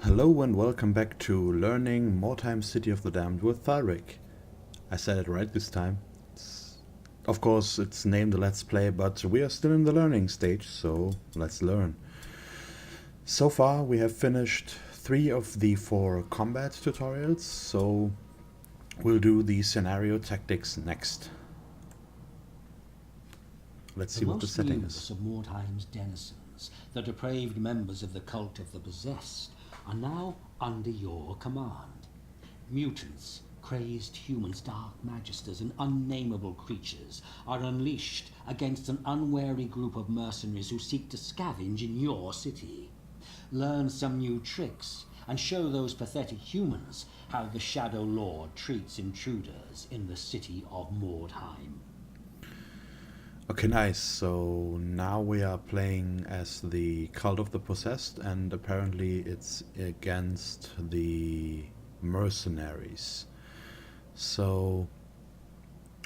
Hello and welcome back to learning Mordheim City of the Damned with Thalric. I said it right this time. Of course, it's named a Let's Play, but we are still in the learning stage, so let's learn. So far, we have finished 3 of the 4 combat tutorials, so we'll do the scenario tactics next. Let's see what the setting is. The most numerous of Mordheim's denizens, the depraved members of the cult of the possessed, are now under your command. Mutants, crazed humans, dark magisters, and unnameable creatures are unleashed against an unwary group of mercenaries who seek to scavenge in your city. Learn some new tricks and show those pathetic humans how the Shadow Lord treats intruders in the city of Mordheim. Okay, nice. So now we are playing as the Cult of the Possessed, and apparently it's against the mercenaries. So,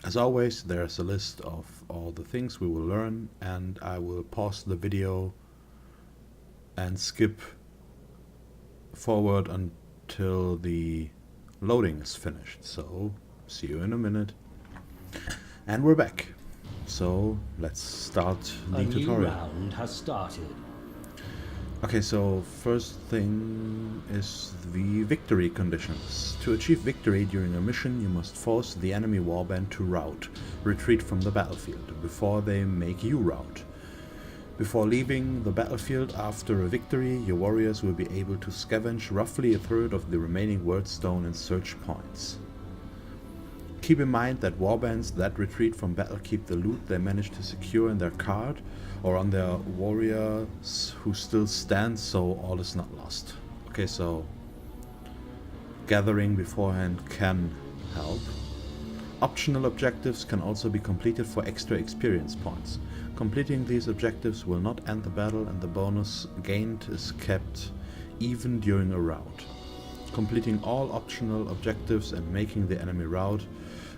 as always, there's a list of all the things we will learn, and I will pause the video and skip forward until the loading is finished. So, see you in a minute. And we're back. So let's start the tutorial. A new round has started. Okay, so first thing is the victory conditions. To achieve victory during a mission, you must force the enemy warband to rout, retreat from the battlefield, before they make you rout. Before leaving the battlefield after a victory, your warriors will be able to scavenge roughly a third of the remaining wordstone and search points. Keep in mind that warbands that retreat from battle keep the loot they manage to secure in their cart or on their warriors who still stand, so all is not lost. Okay, so gathering beforehand can help. Optional objectives can also be completed for extra experience points. Completing these objectives will not end the battle, and the bonus gained is kept even during a rout. Completing all optional objectives and making the enemy rout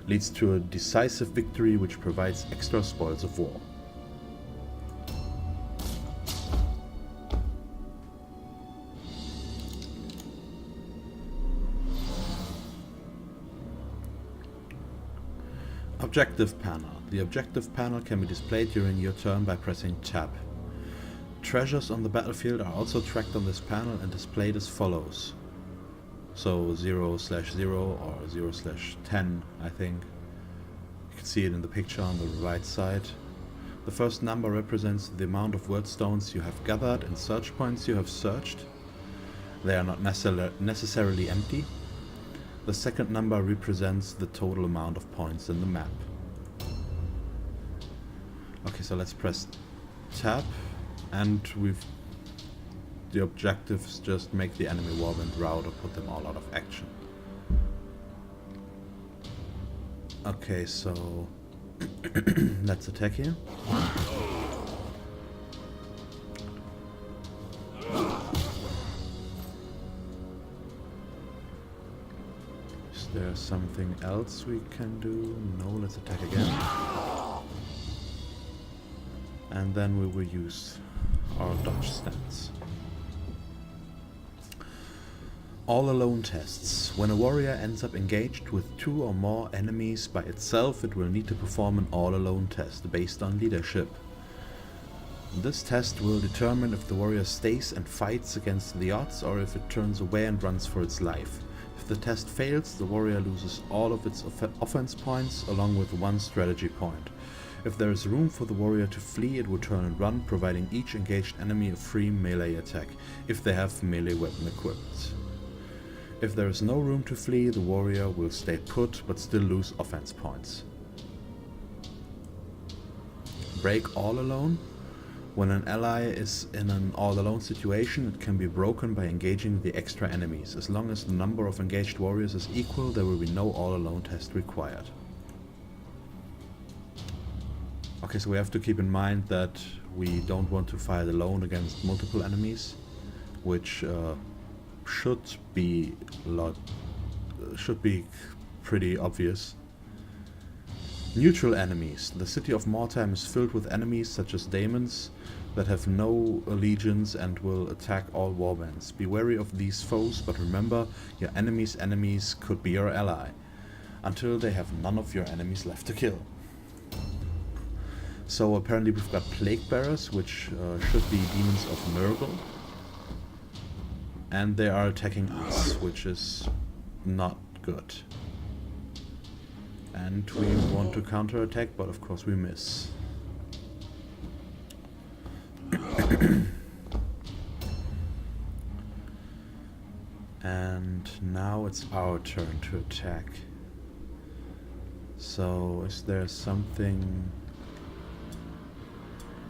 leads to a decisive victory which provides extra spoils of war. Objective panel. The objective panel can be displayed during your turn by pressing Tab. Treasures on the battlefield are also tracked on this panel and displayed as follows. So 0/0 or 0/10, I think. You can see it in the picture on the right side. The first number represents the amount of wordstones you have gathered and search points you have searched. They are not necessarily empty. The second number represents the total amount of points in the map. Okay, so let's press Tab, and the objectives just make the enemy warband rout or put them all out of action. Okay, so let's attack here. Is there something else we can do? No, let's attack again. And then we will use our dodge stance. All alone tests. When a warrior ends up engaged with 2 or more enemies by itself, it will need to perform an all alone test based on leadership. This test will determine if the warrior stays and fights against the odds or if it turns away and runs for its life. If the test fails, the warrior loses all of its offense points along with 1 strategy point. If there is room for the warrior to flee, it will turn and run, providing each engaged enemy a free melee attack, if they have melee weapon equipped. If there is no room to flee, the warrior will stay put but still lose offense points. Break all alone. When an ally is in an all alone situation, it can be broken by engaging the extra enemies. As long as the number of engaged warriors is equal, there will be no all alone test required. Okay, so we have to keep in mind that we don't want to fight alone against multiple enemies, which should be pretty obvious. Neutral enemies. The city of Mordheim is filled with enemies such as demons, that have no allegiance and will attack all warbands. Be wary of these foes, but remember, your enemy's enemies could be your ally, until they have none of your enemies left to kill. So apparently we've got Plague Bearers, which should be demons of Nurgle. And they are attacking us, which is not good. And we want to counterattack, but of course we miss. And now it's our turn to attack. So is there something...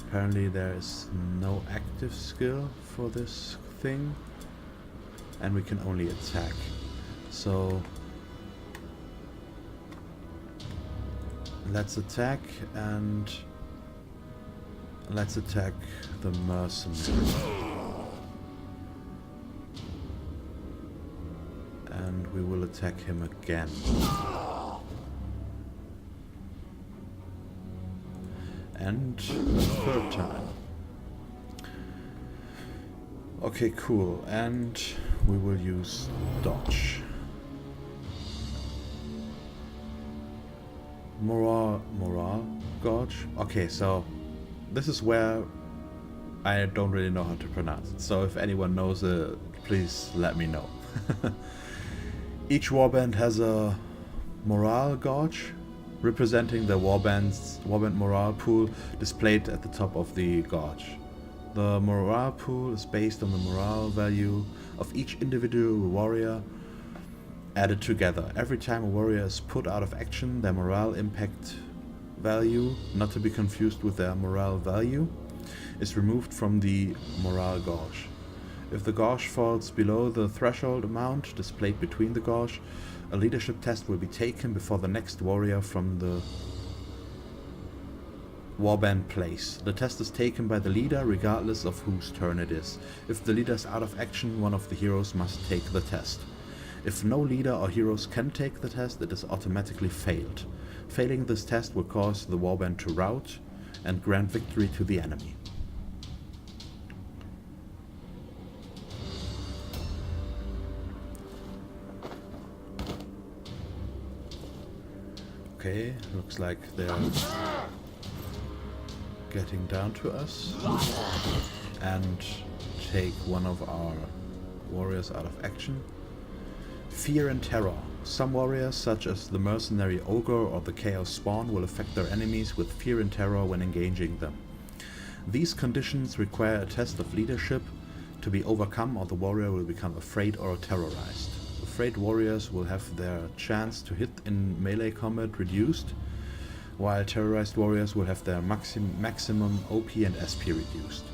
Apparently there is no active skill for this thing. And we can only attack. So let's attack, and let's attack the mercenary. And we will attack him again. And third time. Okay, cool. And we will use dodge. Morale Gorge. Okay, so this is where I don't really know how to pronounce it. So if anyone knows it, please let me know. Each warband has a morale gauge representing the warband morale pool displayed at the top of the gauge. The morale pool is based on the morale value of each individual warrior added together. Every time a warrior is put out of action, their morale impact value, not to be confused with their morale value, is removed from the morale gauge. If the gauge falls below the threshold amount displayed between the gauge, a leadership test will be taken before the next warrior from the warband plays. The test is taken by the leader regardless of whose turn it is. If the leader is out of action, one of the heroes must take the test. If no leader or heroes can take the test, it is automatically failed. Failing this test will cause the warband to rout and grant victory to the enemy. Okay, looks like they're getting down to us and take one of our warriors out of action. Fear and terror. Some warriors, such as the mercenary ogre or the chaos spawn, will affect their enemies with fear and terror when engaging them. These conditions require a test of leadership to be overcome, or the warrior will become afraid or terrorized. Afraid warriors will have their chance to hit in melee combat reduced, while terrorized warriors will have their maximum OP and SP reduced.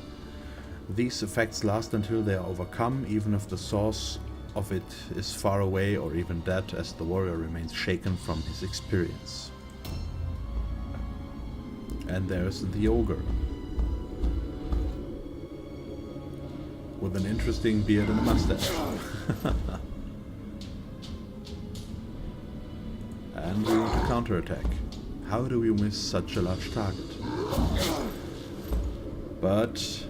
These effects last until they are overcome, even if the source of it is far away or even dead, as the warrior remains shaken from his experience. And there's the ogre, with an interesting beard and mustache. And we want to counterattack. How do we miss such a large target? But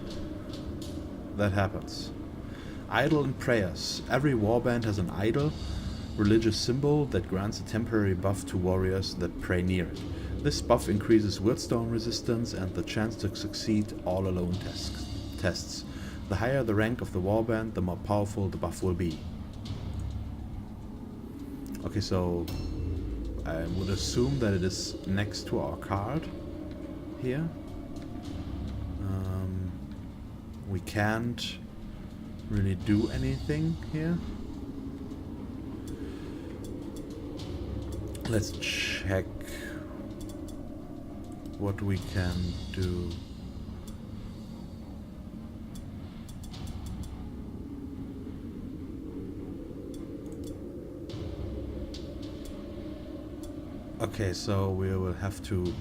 that happens. Idol and prayers. Every warband has an idol, religious symbol that grants a temporary buff to warriors that pray near it. This buff increases wordstone resistance and the chance to succeed all alone tests. The higher the rank of the warband, the more powerful the buff will be. Okay, so I would assume that it is next to our card here. We can't really do anything here. Let's check what we can do. Okay, so we will have to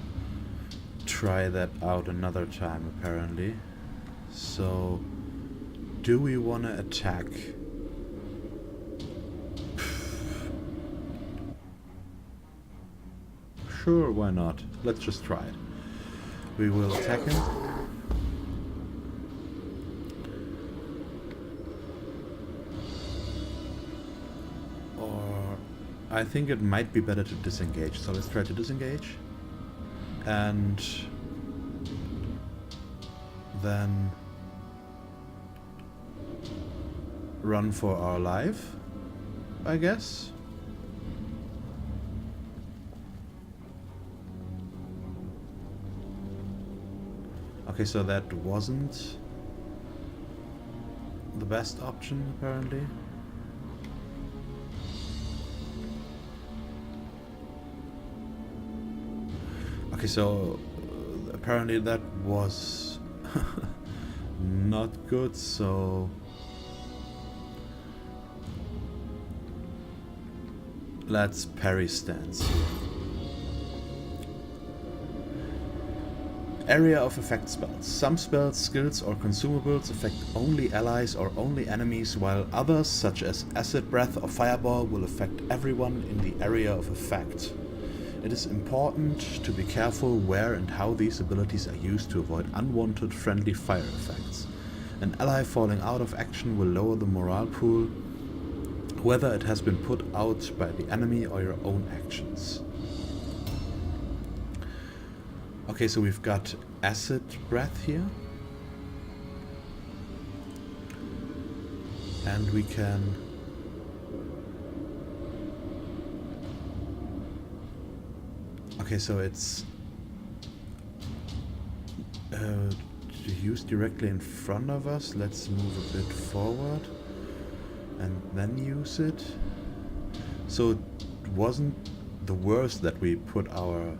try that out another time, apparently. So, do we want to attack? Sure, why not? Let's just try it. We will attack him. I think it might be better to disengage. So let's try to disengage. And then run for our life, I guess. Okay, so that wasn't the best option, apparently. Okay, so apparently that was not good, so let's parry stance here. Area of effect spells. Some spells, skills or consumables affect only allies or only enemies, while others, such as Acid Breath or Fireball, will affect everyone in the area of effect. It is important to be careful where and how these abilities are used to avoid unwanted friendly fire effects. An ally falling out of action will lower the morale pool, whether it has been put out by the enemy or your own actions. Okay, so we've got Acid Breath here. And we can okay, so it's used directly in front of us. Let's move a bit forward and then use it. So it wasn't the worst that we put our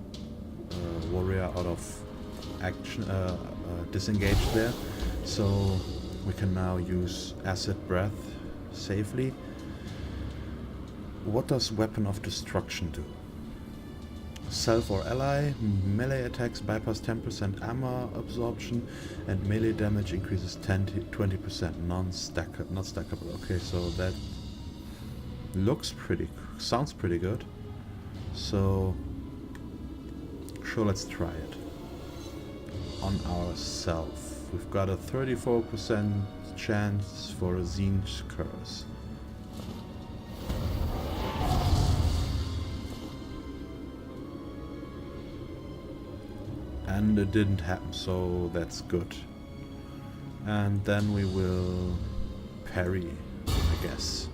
warrior out of action, disengaged there. So we can now use Acid Breath safely. What does Weapon of Destruction do? Self or ally, melee attacks bypass 10% armor absorption, and melee damage increases 20%. Not stackable. Okay, so that sounds pretty good. So sure, let's try it on ourselves. We've got a 34% chance for a Tzeentch Curse. And it didn't happen, so that's good. And then we will parry, I guess.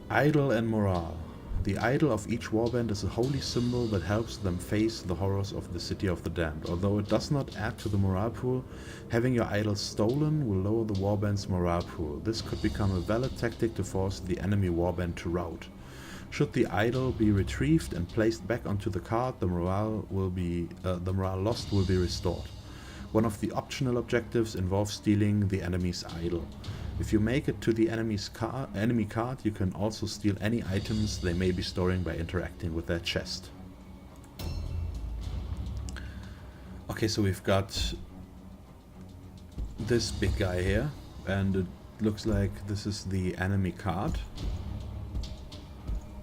Idol and Morale. The idol of each warband is a holy symbol that helps them face the horrors of the City of the Damned. Although it does not add to the morale pool, having your idol stolen will lower the warband's morale pool. This could become a valid tactic to force the enemy warband to rout. Should the idol be retrieved and placed back onto the card, the morale lost will be restored. One of the optional objectives involves stealing the enemy's idol. If you make it to the enemy card, you can also steal any items they may be storing by interacting with their chest. Okay, so we've got this big guy here, and it looks like this is the enemy card.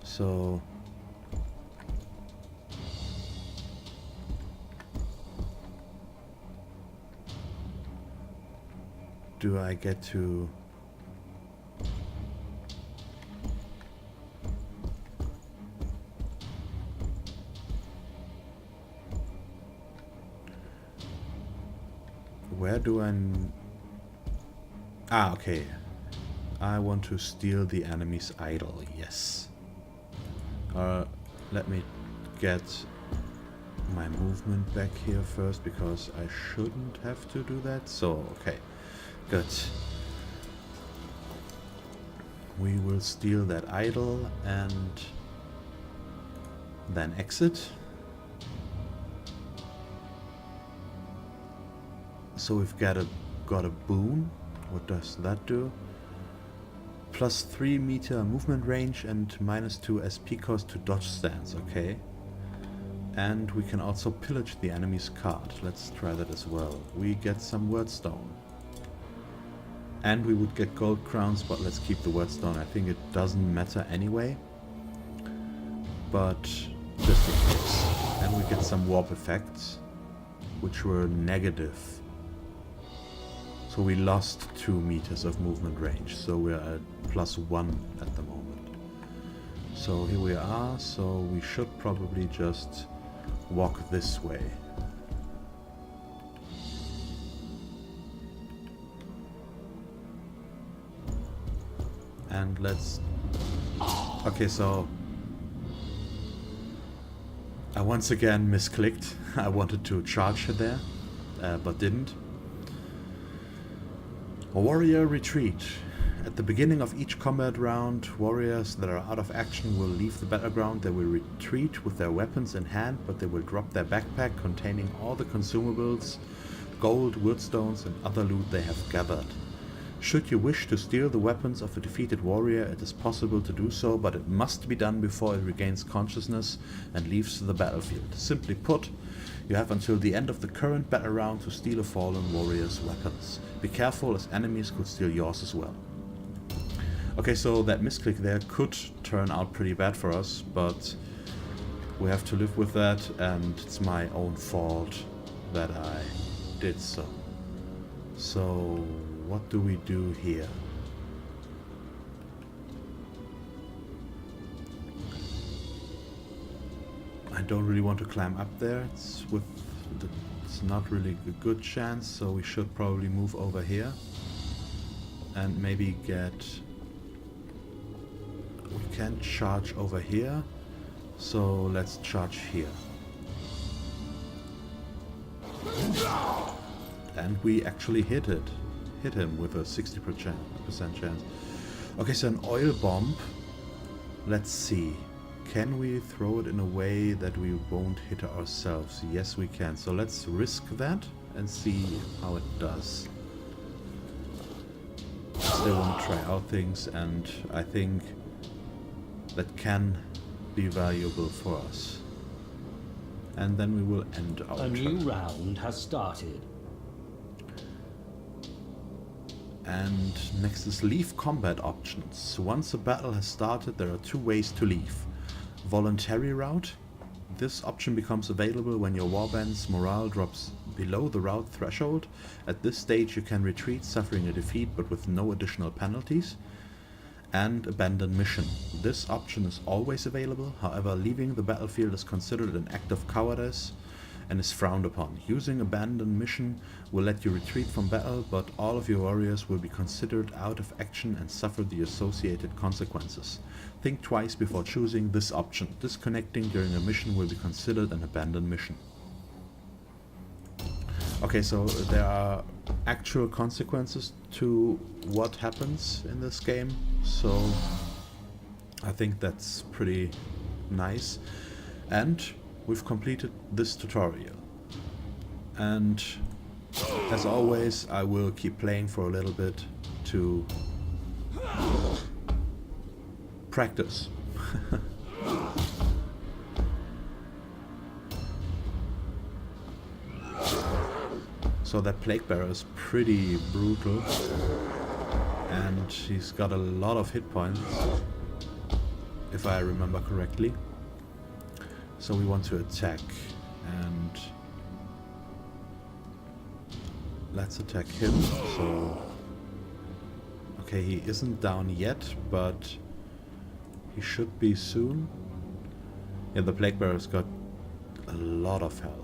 So do I get to where do I okay, I want to steal the enemy's idol. Yes. Let me get my movement back here first, because I shouldn't have to do that. So, okay, good. We will steal that idol and then exit. So we've got a boon. What does that do? Plus 3 meter movement range and -2 SP cost to dodge stance, okay. And we can also pillage the enemy's card. Let's try that as well. We get some wordstone. And we would get gold crowns, but let's keep the wordstone. I think it doesn't matter anyway. But just in case. And we get some warp effects, which were negative. So we lost 2 meters of movement range, so we're at +1 at the moment. So here we are, so we should probably just walk this way. And let's... Okay, so I once again misclicked. I wanted to charge there, but didn't. A warrior retreat. At the beginning of each combat round, warriors that are out of action will leave the battleground. They will retreat with their weapons in hand, but they will drop their backpack containing all the consumables, gold, woodstones, and other loot they have gathered. Should you wish to steal the weapons of a defeated warrior, it is possible to do so, but it must be done before it regains consciousness and leaves the battlefield. Simply put, you have until the end of the current battle round to steal a fallen warrior's weapons. Be careful, as enemies could steal yours as well. Okay, so that misclick there could turn out pretty bad for us, but we have to live with that, and it's my own fault that I did so. So, what do we do here? I don't really want to climb up there. It's not really a good chance, so we should probably move over here and maybe get... We can charge over here, so let's charge here. And we actually hit him with a 60% chance. Okay, so an oil bomb. Let's see. Can we throw it in a way that we won't hit ourselves? Yes, we can. So let's risk that and see how it does. Still want to try out things, and I think that can be valuable for us. And then we will end our turn. A new round has started. And next is leave combat options. Once a battle has started, there are two ways to leave. Voluntary route. This option becomes available when your warband's morale drops below the route threshold. At this stage you can retreat, suffering a defeat but with no additional penalties. And abandon mission. This option is always available, however leaving the battlefield is considered an act of cowardice and is frowned upon. Using abandon mission will let you retreat from battle, but all of your warriors will be considered out of action and suffer the associated consequences. Think twice before choosing this option. Disconnecting during a mission will be considered an abandoned mission. Okay, so there are actual consequences to what happens in this game, so I think that's pretty nice. And we've completed this tutorial. And as always, I will keep playing for a little bit to practice. So that plague bearer is pretty brutal, and he's got a lot of hit points, if I remember correctly. So we want to attack, and let's attack him. So okay, he isn't down yet, but he should be soon. Yeah, the plague bearer's got a lot of health.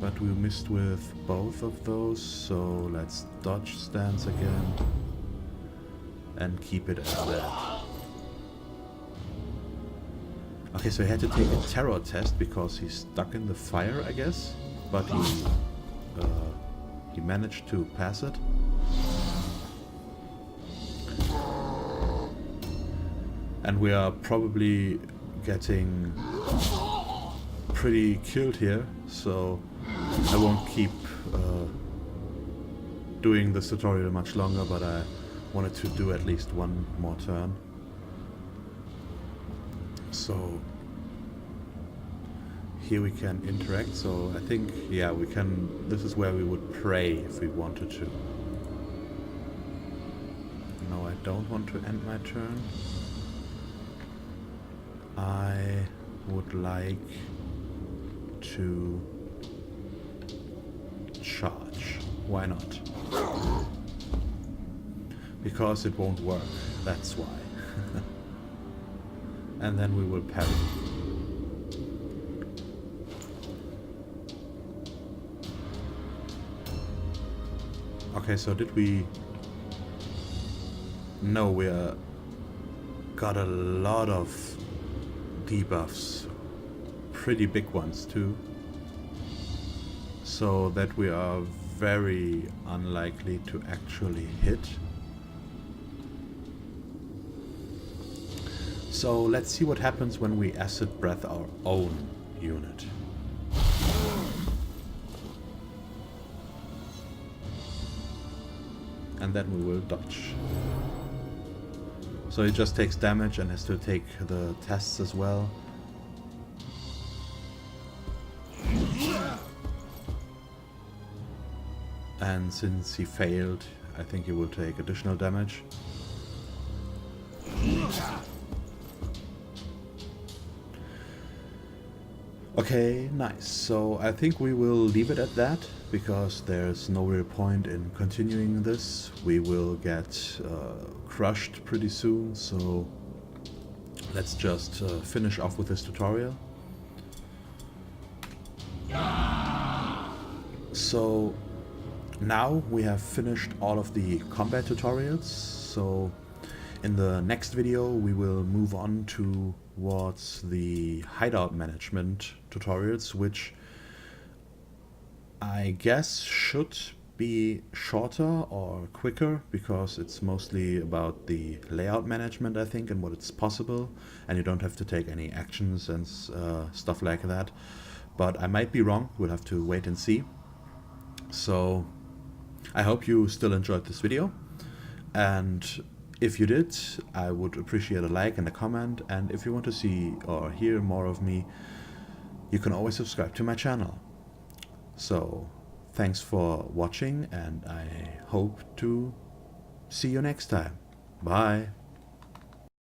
But we missed with both of those, so let's dodge stance again and keep it at that. Okay, so he had to take a terror test because he's stuck in the fire, I guess, but he managed to pass it. And we are probably getting pretty killed here, so I won't keep doing this tutorial much longer, but I wanted to do at least one more turn. So here we can interact, so I think, yeah, we can, this is where we would pray if we wanted to. No, I don't want to end my turn. I would like to charge. Why not? Because it won't work, that's why. And then we will parry. Okay, so did we... No, we got a lot of debuffs. Pretty big ones too. So that we are very unlikely to actually hit. So let's see what happens when we acid breath our own unit. And then we will dodge. So he just takes damage and has to take the tests as well. And since he failed, I think he will take additional damage. Okay, nice. So I think we will leave it at that, because there's no real point in continuing this. We will get crushed pretty soon, so let's just finish off with this tutorial. So now we have finished all of the combat tutorials, so in the next video we will move on towards the hideout management tutorials, which I guess should be shorter or quicker, because it's mostly about the layout management, I think, and what it's possible, and you don't have to take any actions and stuff like that. But I might be wrong, we'll have to wait and see. So I hope you still enjoyed this video, and if you did, I would appreciate a like and a comment, and if you want to see or hear more of me, you can always subscribe to my channel. So thanks for watching, and I hope to see you next time. Bye.